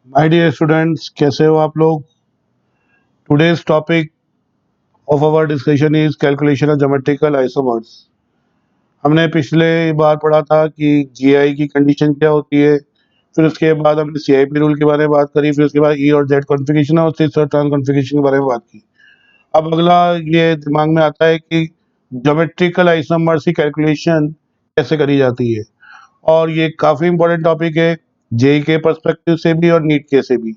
My dear students, कैसे हो आप लोग। Today's topic of our discussion is calculation of geometrical isomers. हमने पिछले बार पढ़ा था कि जीआई की कंडीशन क्या होती है, फिर उसके बाद हमने सीआईपी रूल के बारे में बात करी, फिर उसके बाद ई और जेड कॉन्फ़िगरेशन और फिर टर्न कॉन्फ़िगरेशन के बारे में बात की। अब अगला ये दिमाग में आता है कि ज्योमेट्रिकल आइसोमर्स की कैलकुलेशन कैसे करी जाती है, और ये काफ़ी इंपॉर्टेंट टॉपिक है जेई के पर्सपेक्टिव से भी और नीट के से भी।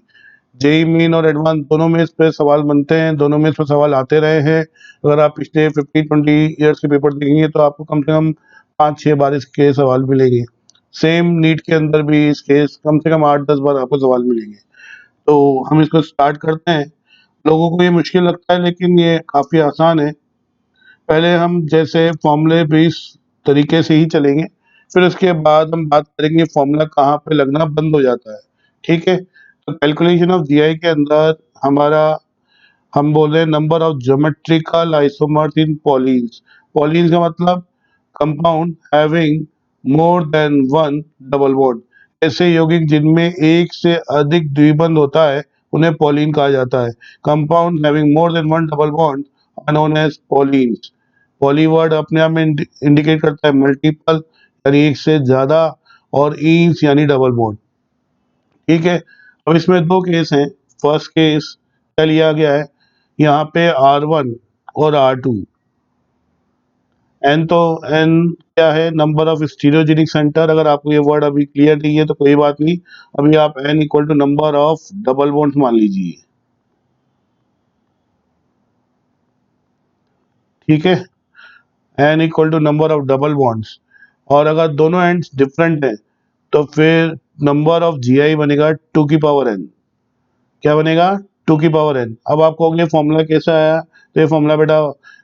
जेई मेन और एडवांस दोनों में इस पे सवाल बनते हैं, दोनों में इस पे सवाल आते रहे हैं। अगर आप पिछले 15-20 ईयर्स के पेपर देखेंगे तो आपको कम से कम 5-6 बार इसके सवाल मिलेंगे। सेम नीट के अंदर भी इसके कम से कम 8-10 बार आपको सवाल मिलेंगे। तो हम इसको स्टार्ट करते हैं। लोगों को ये मुश्किल लगता है लेकिन ये काफ़ी आसान है। पहले हम जैसे फॉर्मूले बेस तरीके से ही चलेंगे, फिर उसके बाद हम बात करेंगे फॉर्मूला कहाँ पे लगना बंद हो जाता है। ठीक है, तो कैलकुलेशन ऑफ जीआई के अंदर हमारा हम बोल रहे हैं नंबर ऑफ ज्योमेट्रिकल आइसोमर्स इन पॉलीन्स। पॉलीन्स का मतलब compound having more than one double bond. ऐसे यौगिक जिनमें एक से अधिक द्विबंध होता है उन्हें पॉलीन कहा जाता है। Compound having more than one double bond are known as polyenes. Poly word अपने आप में इंडिकेट करता है मल्टीपल यानी एक से ज्यादा, और ईन्स यानी डबल बॉन्ड। ठीक है, अब इसमें दो केस हैं। फर्स्ट केस क्या लिया गया है, यहाँ पे R1 और R2। एन तो एन क्या है, नंबर ऑफ स्टीरियोजेनिक सेंटर। अगर आपको ये वर्ड अभी क्लियर नहीं है तो कोई बात नहीं, अभी आप n equal to number of double bonds मान लीजिए। ठीक है, n equal to number of double bonds, और अगर दोनों एंड्स डिफरेंट हैं तो फिर नंबर ऑफ जीआई बनेगा 2 की पावर एन। क्या बनेगा, 2 की पावर एन। अब आपको अगले फॉर्मूला कैसा आया, तो ये फॉर्मूला बेटा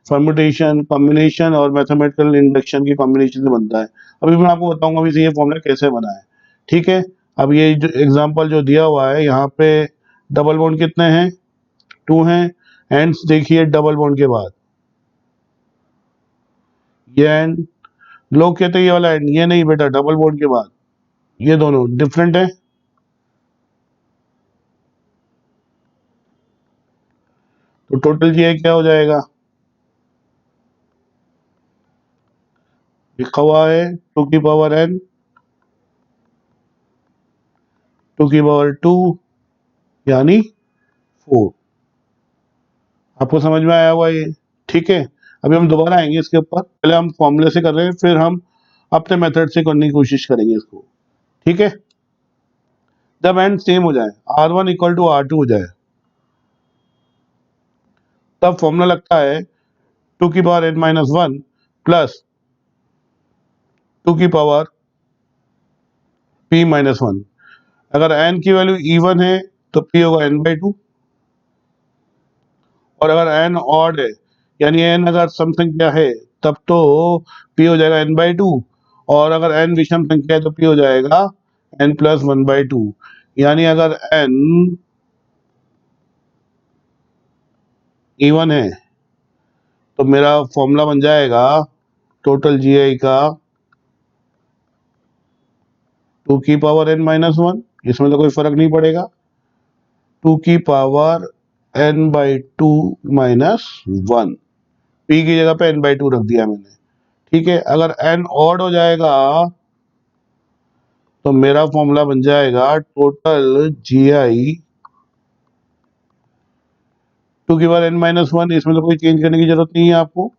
परम्यूटेशन, कॉम्बिनेशन और मैथमेटिकल इंडक्शन की कॉम्बिनेशन से बनता है। अभी मैं आपको बताऊंगा अभी से ये फॉर्मूला कैसे बना है। ठीक है, अब ये जो एग्जांपल जो दिया हुआ है यहाँ पे डबल बॉन्ड कितने हैं, 2 हैं। एंड्स देखिए डबल बॉन्ड के बाद ये एंड, लोग कहते हैं ये वाला एंड, ये नहीं बेटा, डबल बॉन्ड के बाद ये दोनों डिफरेंट है। तो टोटल जी क्या हो जाएगा, लिखा हुआ है 2 की पावर एन, 2 की पावर 2 यानी 4। आपको समझ में आया हुआ ये। ठीक है, अभी हम दोबारा आएंगे इसके ऊपर, पहले हम फॉर्मूले से कर रहे हैं फिर हम अपने मेथड से करने की कोशिश करेंगे इसको। ठीक है, जब एंड सेम हो जाए, R1 इक्वल टू R2 हो जाए, तब फॉर्मूला लगता है 2 की power n minus one plus 2 की पावर p माइनस वन। अगर n की वैल्यू इवन है तो p होगा n/2, और अगर n ऑड है यानी n अगर सम संख्या है तब तो p हो जाएगा n/2, और अगर n विषम संख्या है तो p हो जाएगा n+1/2। यानी अगर n इवन है तो मेरा फॉर्मूला बन जाएगा टोटल जीआई का 2 की पावर n माइनस वन, इसमें तो कोई फर्क नहीं पड़ेगा, 2 की power n/2 minus one, p की जगह पे n/2 रख दिया मैंने। ठीक है, अगर n ऑड हो जाएगा तो मेरा फॉर्मूला बन जाएगा टोटल जी आई 2 की पावर n माइनस वन। इसमें तो कोई चेंज करने की जरूरत नहीं है आपको,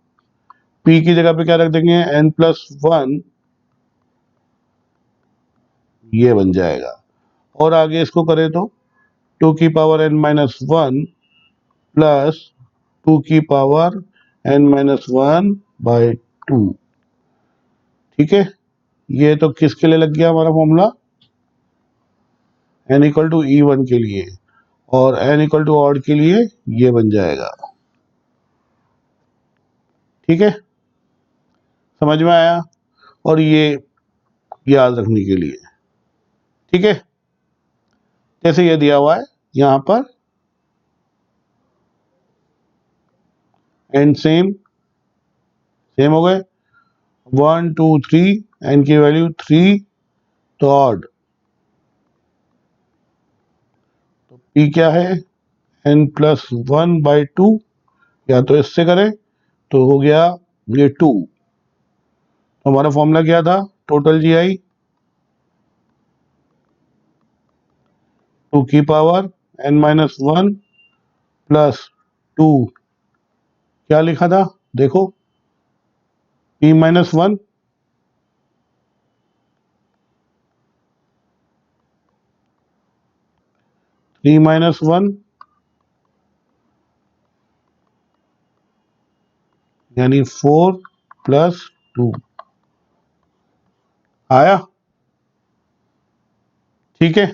p की जगह पे क्या रख देंगे, n+1, ये बन जाएगा। और आगे इसको करें तो 2 की power n minus one plus 2 की पावर n-1/2। ठीक है, ये तो किसके लिए लग गया हमारा formula, n equal to even के लिए, और n इक्वल टू ऑड के लिए ये बन जाएगा। ठीक है, समझ में आया, और ये याद रखने के लिए। ठीक है, जैसे ये दिया हुआ है यहाँ पर, एंड सेम सेम हो गए, 1 2 3, n की वैल्यू 3 तो ऑड, तो P क्या है, n+1/2, या तो इससे करें तो हो गया ये 2। तो हमारा फॉर्मूला क्या था, टोटल GI 2 की पावर n-1 +2, क्या लिखा था देखो, P-1, P-1 यानी 4+2 आया, ठीक है।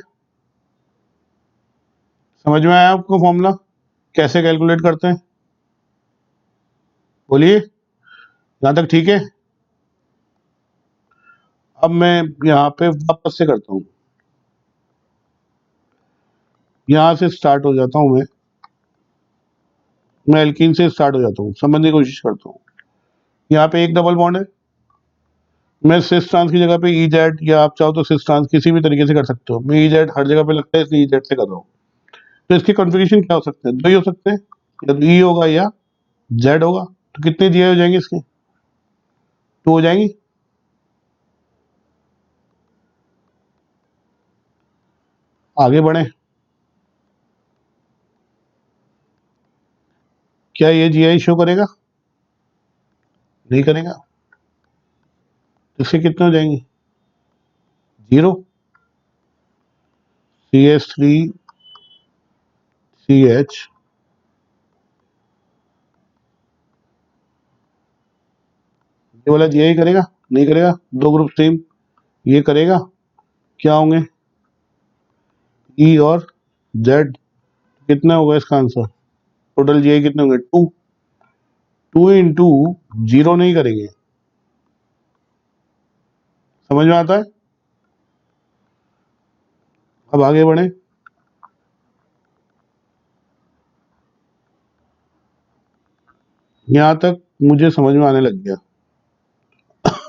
समझ में आया आपको फॉर्मूला कैसे कैलकुलेट करते हैं, बोलिए, यहाँ तक ठीक है। अब मैं यहाँ पे वापस से करता हूँ, यहाँ से स्टार्ट हो जाता हूँ, मैं एल्कीन से स्टार्ट हो जाता हूँ, समझने की कोशिश करता हूँ। यहाँ पे एक डबल बॉन्ड है, मैं सिस ट्रांस की जगह पे ई जेड, या आप चाहो तो सिस ट्रांस किसी भी तरीके से कर सकते हो, मैं ई जेड हर जगह पे लगता है इसलिए ई जेड से कर रहा हूँ। तो इसके कॉन्फ़िगरेशन क्या हो सकते हैं, दो ही हो सकते हैं, या तो ई होगा या जेड होगा। तो कितने जीआई हो जाएंगे इसके, 2 हो जाएंगी। आगे बढ़े, क्या ये जीआई शो करेगा, नहीं करेगा। तो इसके कितने हो जाएंगे, 0, CH3CH, ये वाला जीआई करेगा, नहीं करेगा, दो ग्रुप सेम, ये करेगा, क्या होंगे ई और जेड। कितना होगा इसका आंसर, टोटल जीआई कितने होंगे, 2, 2 × 0 नहीं करेंगे, समझ में आता है। अब आगे बढ़े, यहाँ तक मुझे समझ में आने लग गया।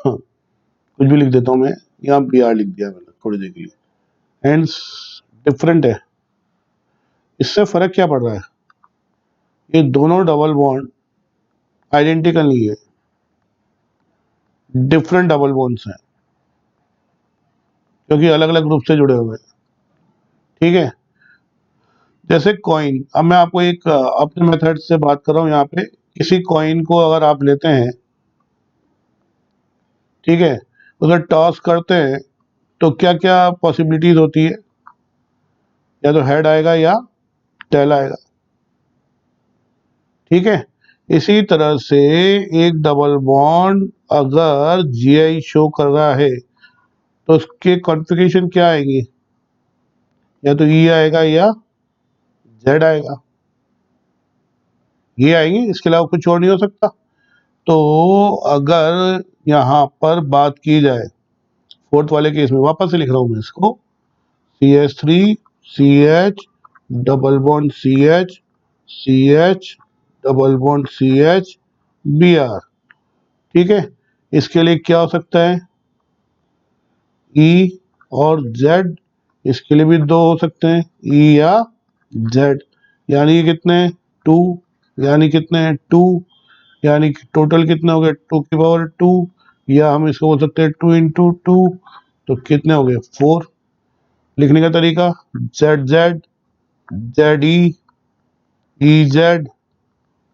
कुछ भी लिख देता हूँ मैं, यहाँ बी आर लिख दिया मैंने थोड़ी देर के लिए, एंड्स डिफरेंट है। इससे फर्क क्या पड़ रहा है, ये दोनों डबल बॉन्ड आइडेंटिकल नहीं है, डिफरेंट डबल बॉन्ड्स हैं, क्योंकि अलग अलग ग्रुप से जुड़े हुए हैं, ठीक है। जैसे कॉइन, अब मैं आपको एक अपने मेथड से बात कर रहा हूँ, यहाँ पे किसी कॉइन को अगर आप लेते हैं, ठीक है, उधर टॉस करते हैं, तो क्या क्या पॉसिबिलिटीज होती है, या तो हेड आएगा या टेल आएगा, ठीक है। इसी तरह से एक डबल बॉन्ड अगर जीआई शो कर रहा है तो उसके कॉन्फ़िगरेशन क्या आएंगी, या तो ई आएगा या जेड आएगा, ये आएंगी, इसके अलावा कुछ और नहीं हो सकता। तो अगर यहाँ पर बात की जाए फोर्थ वाले केस में, वापस से लिख रहा हूँ मैं इसको, CH3CH double bond CH double bond CH ठीक है। इसके लिए क्या हो सकता है, ई और जेड, इसके लिए भी दो हो सकते हैं, ई या जेड, यानी कितने, 2, यानी कितने 2, यानी टोटल कितने हो गए 2 की पावर 2, या हम इसको बोल सकते हैं 2 × 2, तो कितने हो गए 4। लिखने का तरीका, Z Z, Z E Z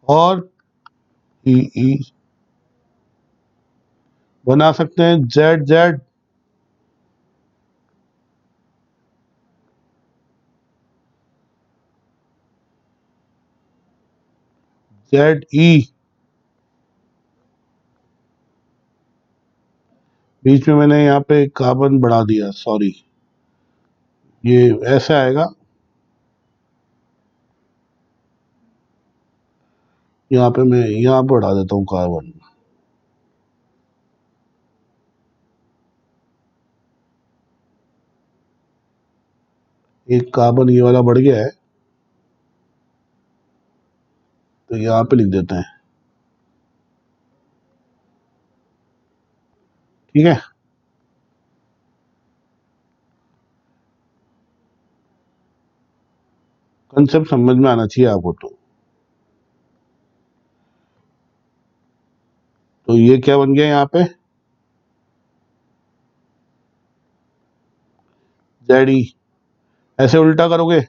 और ई ई, बना सकते हैं जेड जेड, जेड ई, बीच में मैंने यहाँ पे कार्बन बढ़ा दिया, सॉरी, ये ऐसे आएगा, यहाँ पे मैं यहाँ पे बढ़ा देता हूँ कार्बन, एक कार्बन ये वाला बढ़ गया है, तो यहाँ पे लिख देते हैं, ठीक है। कंसेप्ट समझ में आना चाहिए आपको। तो ये क्या बन गया यहाँ पे, जेड ई। ऐसे उल्टा करोगे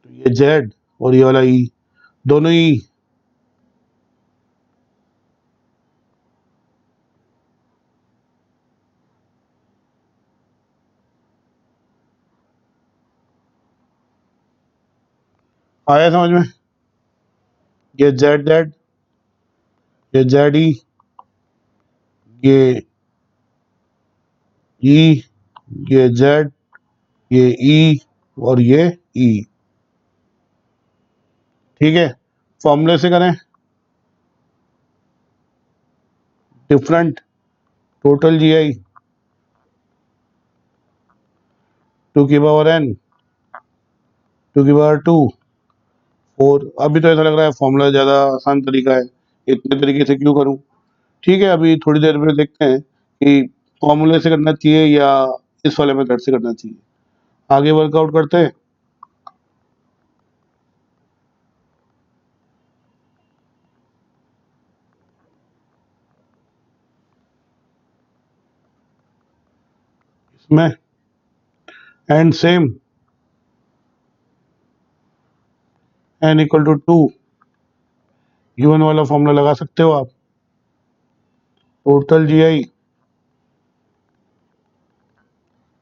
तो ये जेड और ये वाला ई, दोनों ई। आया समझ में? ये जेड जेड, ये जेड ई, ये ई, ये जेड, ये ई और ये ई। ठीक है, फॉर्मूले से करें। Different total G I two की पावर एन टू की पावर टू 4। अभी तो ऐसा लग रहा है फॉर्मूला ज़्यादा आसान तरीका है, इतने तरीके से क्यों करूं। ठीक है, अभी थोड़ी देर में देखते हैं कि फॉर्मूले से करना चाहिए या इस वाले मेथड से करना चाहिए। आगे वर्कआउट करते हैं। इसमें and same n equal to 2, given वाला फॉर्मूला लगा सकते हो आप। टोटल जी आई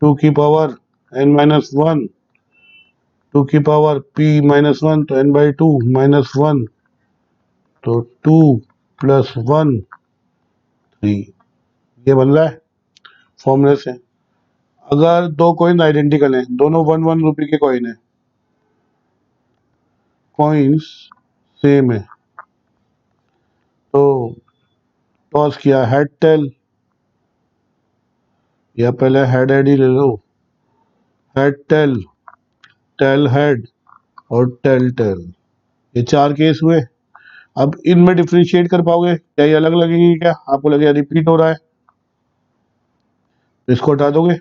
टू की power n minus one two की पावर पी माइनस वन, तो n by two minus one, तो टू प्लस वन 3। ये बन रहा है फॉर्मूले से। अगर दो कॉइन आइडेंटिकल हैं, दोनों 1 1 रुपए के कॉइन है, कॉइन्स सेम है, तो टॉस किया हेड टेल, या पहले हेड हेड ही ले लो, हेड टेल, टेल हेड और टेल टेल। ये 4 केस हुए। अब इनमें डिफ्रेंशिएट कर पाओगे क्या? ये अलग लगेंगे क्या? आपको लगेगा रिपीट हो रहा है, तो इसको हटा दोगे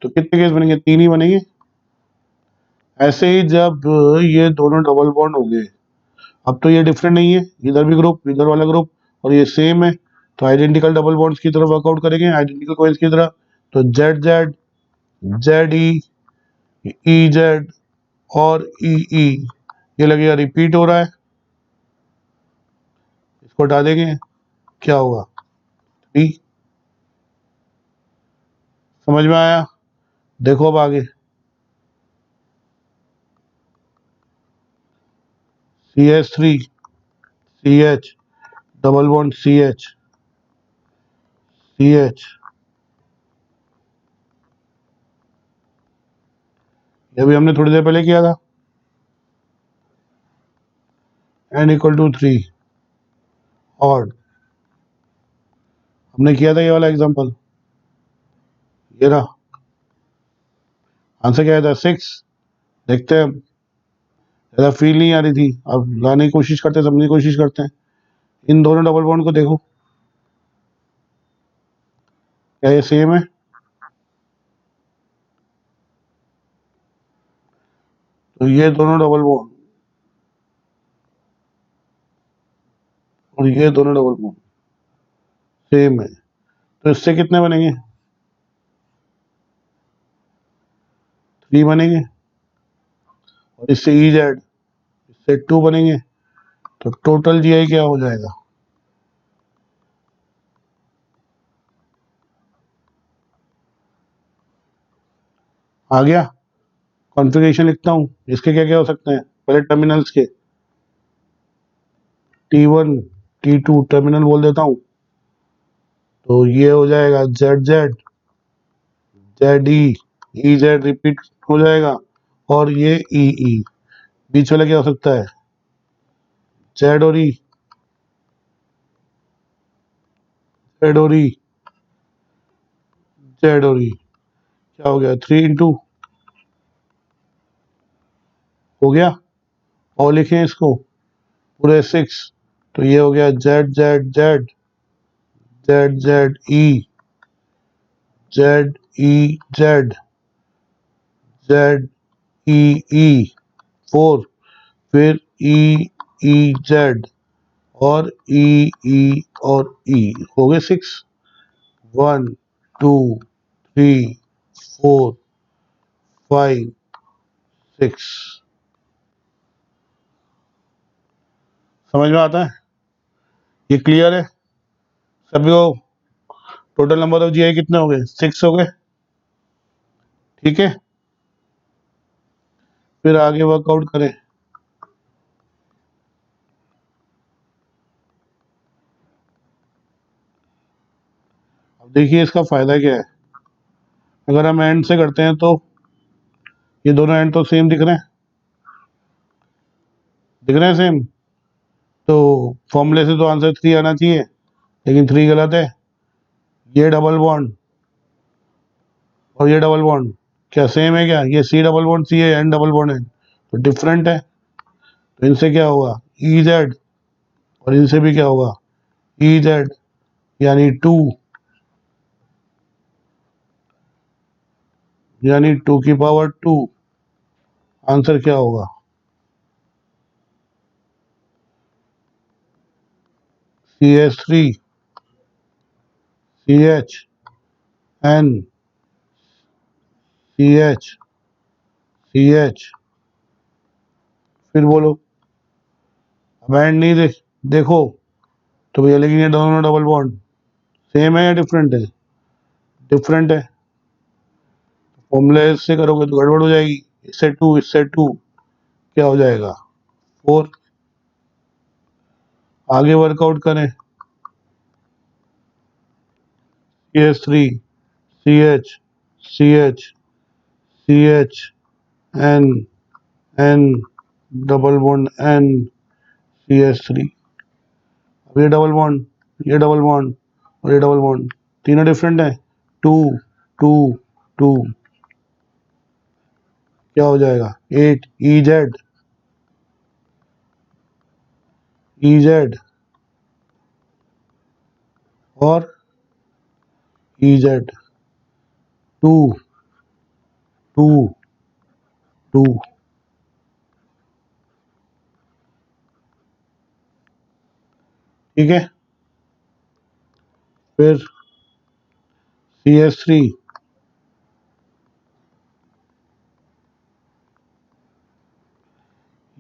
तो कितने केस बनेंगे? 3 ही बनेंगे। ऐसे ही जब ये दोनों डबल बॉन्ड हो गए, अब तो ये डिफरेंट नहीं है, इधर भी ग्रुप इधर वाला ग्रुप, और ये सेम है, तो आइडेंटिकल डबल बॉन्ड्स की तरफ वर्कआउट करेंगे, आइडेंटिकल कॉइन्स की तरह। तो Z Z, Z E Z और ई ई, ये लगेगा रिपीट हो रहा है, इसको हटा देंगे, क्या होगा? 3। समझ में आया? देखो अब आगे, CH3 CH, double bond CH CH, ये भी हमने थोड़ी देर पहले किया था। n इक्वल टू 3 और हमने किया था ये वाला एग्जांपल, ये रहा। आंसर क्या आया था? 6। देखते हैं, ज़्यादा फील नहीं आ रही थी, अब लाने की कोशिश करते हैं, समझने की कोशिश करते हैं। इन दोनों डबल बॉन्ड को देखो, क्या ये सेम है? तो ये दोनों डबल बॉन्ड और ये दोनों डबल बॉन्ड सेम है, तो इससे कितने बनेंगे? 3 बनेंगे। और इससे ई जेड, इससे 2 बनेंगे, तो टोटल जी आई क्या हो जाएगा? आ गया? कॉन्फ़िगरेशन लिखता हूँ, इसके क्या क्या हो सकते हैं पहले टर्मिनल्स के। T1 T2 टर्मिनल बोल देता हूँ, तो ये हो जाएगा Z Z, Z E Z repeat हो जाएगा, और ये ई ई। बीच वाला क्या हो सकता है? जेड और ई, जेड और ई, जेड और ई, क्या हो गया? 3 इंटू हो गया, और लिखें इसको पूरे 6, तो ये हो गया Z Z Z Z Z E Z E Z Z E E 4, फिर ई ई जेड और ई ई और ई, हो गए 6। 1 2 3 4 5 6। समझ में आता है? ये क्लियर है सभी को? टोटल नंबर ऑफ जीआई कितने हो गए? 6 हो गए। ठीक है, फिर आगे वर्कआउट करें। अब देखिए इसका फायदा क्या है। अगर हम एंड से करते हैं तो ये दोनों एंड तो सेम दिख रहे हैं, दिख रहे हैं सेम, तो फॉर्मूले से तो आंसर 3 आना चाहिए, लेकिन 3 गलत है। ये डबल बॉन्ड और ये डबल बॉन्ड क्या सेम है क्या? ये सी डबल बॉन्ड सी है, एन डबल बॉन्ड है, तो डिफरेंट है। तो इनसे क्या होगा? ई जेड, और इनसे भी क्या होगा? ई जेड, यानी 2, यानी 2 की पावर 2। आंसर क्या होगा? C H three C H N C H C H. फिर बोलो। अब एंड नहीं देखो तो भैया, लेकिन ये दोनों डबल बॉन्ड सेम है या डिफरेंट है? डिफरेंट है। फॉर्मूले से करोगे तो गड़बड़ हो जाएगी। इससे टू क्या हो जाएगा? 4। आगे वर्कआउट करें। C H three C H C H C H N N double bond N C H three. अब ये डबल बॉन्ड और ये डबल बॉन्ड तीनों डिफरेंट है। 2 2 2 क्या हो जाएगा? 8 ई जेड ई जेड और ई जेड 2 2 2। ठीक है, फिर सी एच थ्री,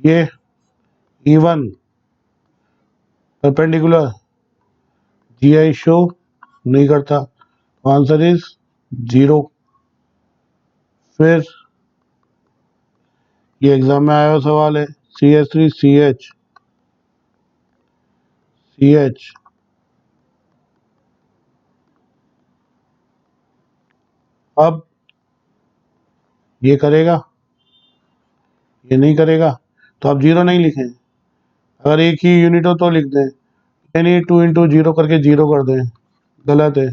ये E1 perpendicular ji I show नहीं करता, आंसर इज 0। फिर ये एग्जाम में आया हुआ सवाल है, C H three C H, अब ये करेगा, ये नहीं करेगा, तो आप 0 नहीं लिखें। अगर एक ही यूनिट हो तो लिख दें, यानी 2 इंटू 0 करके 0 कर दें, गलत है।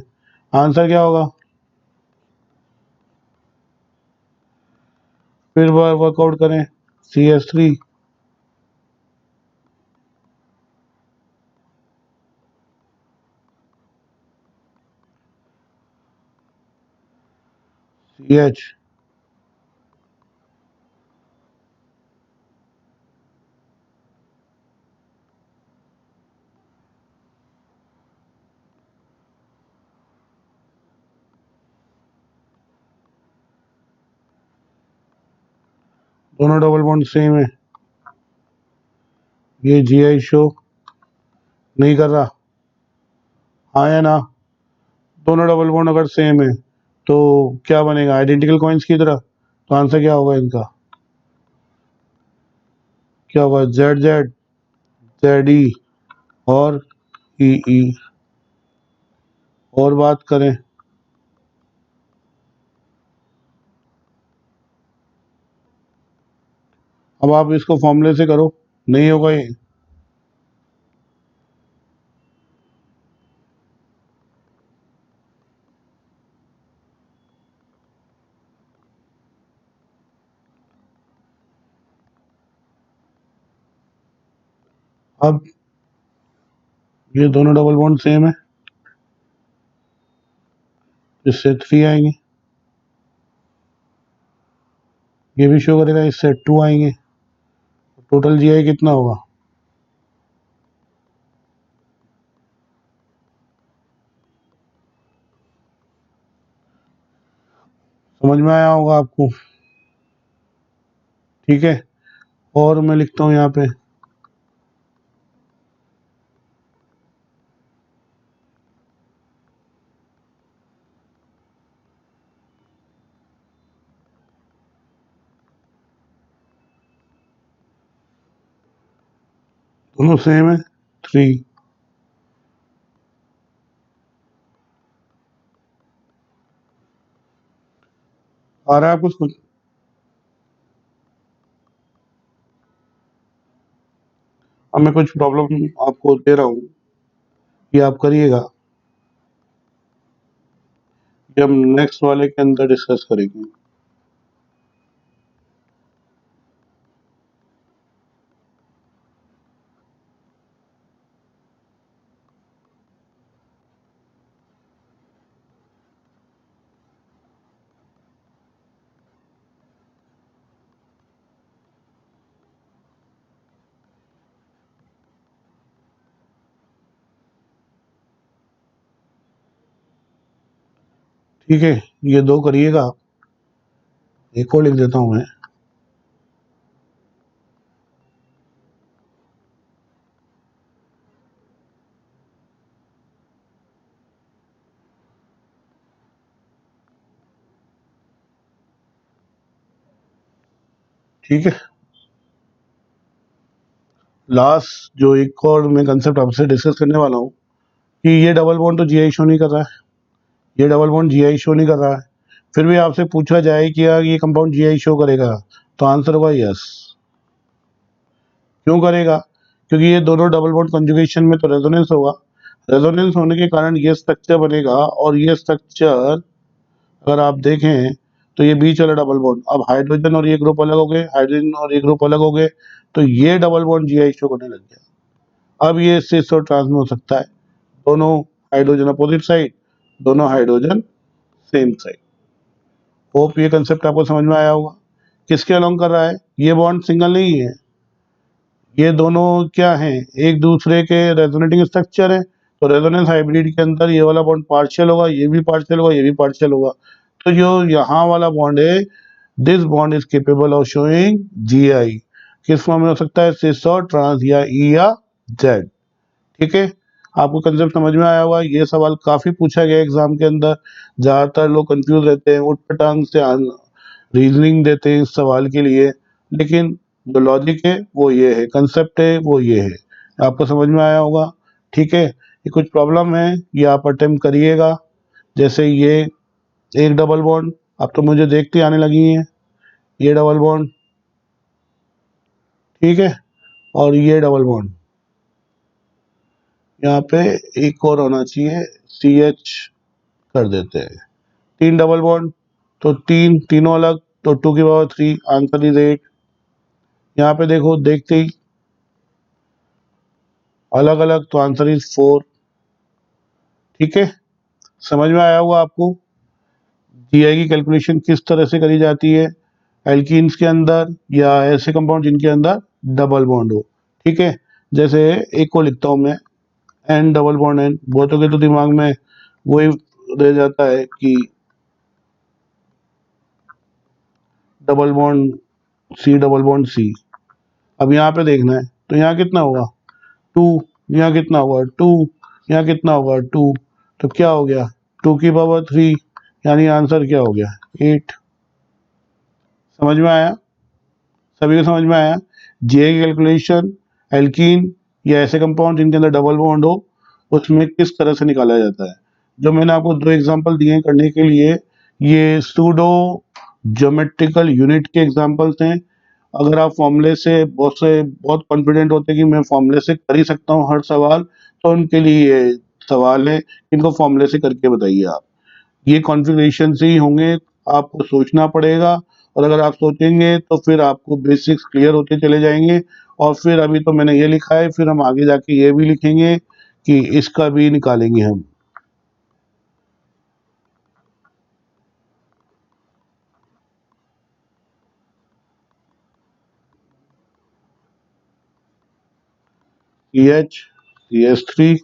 आंसर क्या होगा? फिर वर्कआउट करें। C H three C H, दोनों डबल बॉन्ड सेम है, ये जी आई शो नहीं कर रहा, हाँ या ना? दोनों डबल बॉन्ड अगर सेम है तो क्या बनेगा? आइडेंटिकल कॉइन्स की तरह। तो आंसर क्या होगा इनका? क्या होगा? जेड जेड जेड ई और ई ई। और बात करें, अब आप इसको फॉर्मूले से करो, नहीं होगा ये। अब ये दोनों डबल बॉन्ड सेम है, इससे 3 आएंगे, ये भी शो करेगा, इससे 2 आएंगे। टोटल जीआई कितना होगा? समझ में आया होगा आपको? ठीक है, और मैं लिखता हूँ यहाँ पे दोनों सेम है, 3। आ रहा है आपको समझ? अब मैं कुछ प्रॉब्लम आपको दे रहा हूँ, ये आप करिएगा, ये हम नेक्स्ट वाले के अंदर डिस्कस करेंगे। ठीक है, ये 2 करिएगा आप, एक और लिख देता हूँ मैं। ठीक है, लास्ट जो एक और मैं कंसेप्ट आपसे डिस्कस करने वाला हूँ कि ये डबल बॉन्ड तो जीआई शो नहीं कर रहा है, ये डबल बॉन्ड जीआई शो नहीं कर रहा है, फिर भी आपसे पूछा जाए कि यार ये कंपाउंड जीआई शो करेगा, तो आंसर होगा यस। क्यों करेगा? क्योंकि ये दोनों डबल बॉन्ड कंजुगेशन में तो रेजोनेंस होगा, रेजोनेंस होने के कारण ये स्ट्रक्चर बनेगा, और ये स्ट्रक्चर अगर आप देखें तो ये बीच वाला डबल बॉन्ड, अब हाइड्रोजन और ये ग्रुप अलग हो गए, हाइड्रोजन और ये ग्रुप अलग हो गए, तो ये डबल बॉन्ड जीआई शो करने लग गया। अब ये सिस और ट्रांस में हो सकता है, दोनों हाइड्रोजन अपोजिट साइड, दोनों हाइड्रोजन सेम साइड। होप ये कंसेप्ट आपको समझ में आया होगा। किसके अलोंग कर रहा है? ये बॉन्ड सिंगल नहीं है, ये दोनों क्या हैं, एक दूसरे के रेजोनेटिंग स्ट्रक्चर है, तो रेजोनेंस हाइब्रिड के अंदर ये वाला बॉन्ड पार्शियल होगा, ये भी पार्शियल होगा, ये भी पार्शियल होगा। तो जो यहाँ वाला बॉन्ड है, this bond is capable of showing GI. किस फॉर्म में हो सकता है? सिस और ट्रांस, या ई या जेड। ठीक है, आपको कंसेप्ट समझ में आया होगा। ये सवाल काफी पूछा गया एग्जाम के अंदर, ज्यादातर लोग कंफ्यूज रहते हैं, उठपटांग से रीजनिंग देते हैं इस सवाल के लिए, लेकिन जो लॉजिक है वो ये है, कंसेप्ट है वो ये है, आपको समझ में आया होगा। ठीक है, ये कुछ प्रॉब्लम है, ये आप अटेम्प्ट करिएगा। जैसे ये एक डबल बॉन्ड, अब तो मुझे देखते आने लगी है, ये डबल बॉन्ड, ठीक है, और ये डबल बॉन्ड, यहाँ पे एक और होना चाहिए, सी एच कर देते हैं, 3 डबल बॉन्ड, तो तीनों अलग, तो 2 की पावर 3, आंसर इज 8। यहाँ पे देखो, देखते ही अलग अलग, तो आंसर इज 4। ठीक है, समझ में आया होगा आपको जीआई की कैलकुलेशन किस तरह से करी जाती है एल्कीन्स के अंदर, या ऐसे कंपाउंड जिनके अंदर डबल बॉन्ड हो। ठीक है, जैसे एक को लिखता हूं मैं, एन डबल बॉन्ड एन, बहुतों के तो दिमाग में वही रह जाता है कि double bond C, double bond C. अब यहाँ पे देखना है, तो यहाँ कितना होगा? 2, यहाँ कितना होगा? 2, यहाँ कितना होगा? 2, तो क्या हो गया? 2 की पावर 3, यानी आंसर क्या हो गया? 8। समझ में आया? सभी को समझ में आया? जे की कैलकुलेशन एल्कीन या ऐसे कंपाउंड जिनके अंदर डबल बॉन्ड हो, उसमें किस तरह से निकाला जाता है। जो मैंने आपको 2 एग्जांपल दिए करने के लिए, ये सूडो ज्योमेट्रिकल यूनिट के एग्जांपल्स हैं। अगर आप फॉर्मूले से बहुत कॉन्फिडेंट होते हैं कि मैं फॉर्मूले से कर ही सकता हूँ हर सवाल, तो उनके लिए ये सवाल है, इनको फॉर्मूले से करके बताइए आप। ये कॉन्फ़िगरेशन से ही होंगे, आपको सोचना पड़ेगा, और अगर आप सोचेंगे तो फिर आपको बेसिक्स क्लियर होते चले जाएंगे, और फिर अभी तो मैंने ये लिखा है, फिर हम आगे जाके ये भी लिखेंगे कि इसका भी निकालेंगे हम। CH CH3,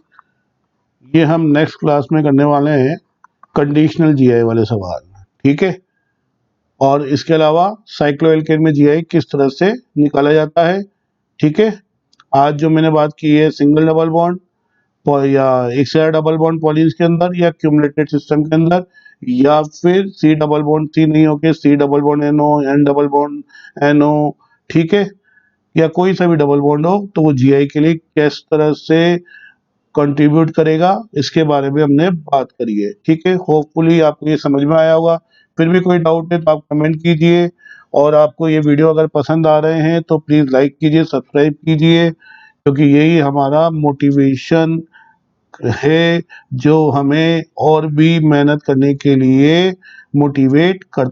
ये हम नेक्स्ट क्लास में करने वाले हैं कंडीशनल जीआई वाले सवाल, ठीक है। और इसके अलावा साइक्लोएल्केन में जीआई किस तरह से निकाला जाता है, ठीक है। आज जो मैंने बात की है सिंगल डबल बॉन्ड या एक से ज्यादा डबल बॉन्ड पॉलीन्स के अंदर या क्यूमुलेटेड सिस्टम के अंदर, या फिर सी डबल बॉन्ड सी नहीं होके C double bond NO, N double bond NO, ठीक है, या कोई सा भी डबल बॉन्ड हो, तो वो जीआई के लिए किस तरह से कंट्रीब्यूट करेगा, इसके बारे में हमने बात करी है, ठीक है। होपफुली आपको ये समझ में आया होगा। फिर भी कोई डाउट है तो आप कमेंट कीजिए, और आपको ये वीडियो अगर पसंद आ रहे हैं तो प्लीज़ लाइक कीजिए, सब्सक्राइब कीजिए, क्योंकि यही हमारा मोटिवेशन है जो हमें और भी मेहनत करने के लिए मोटिवेट कर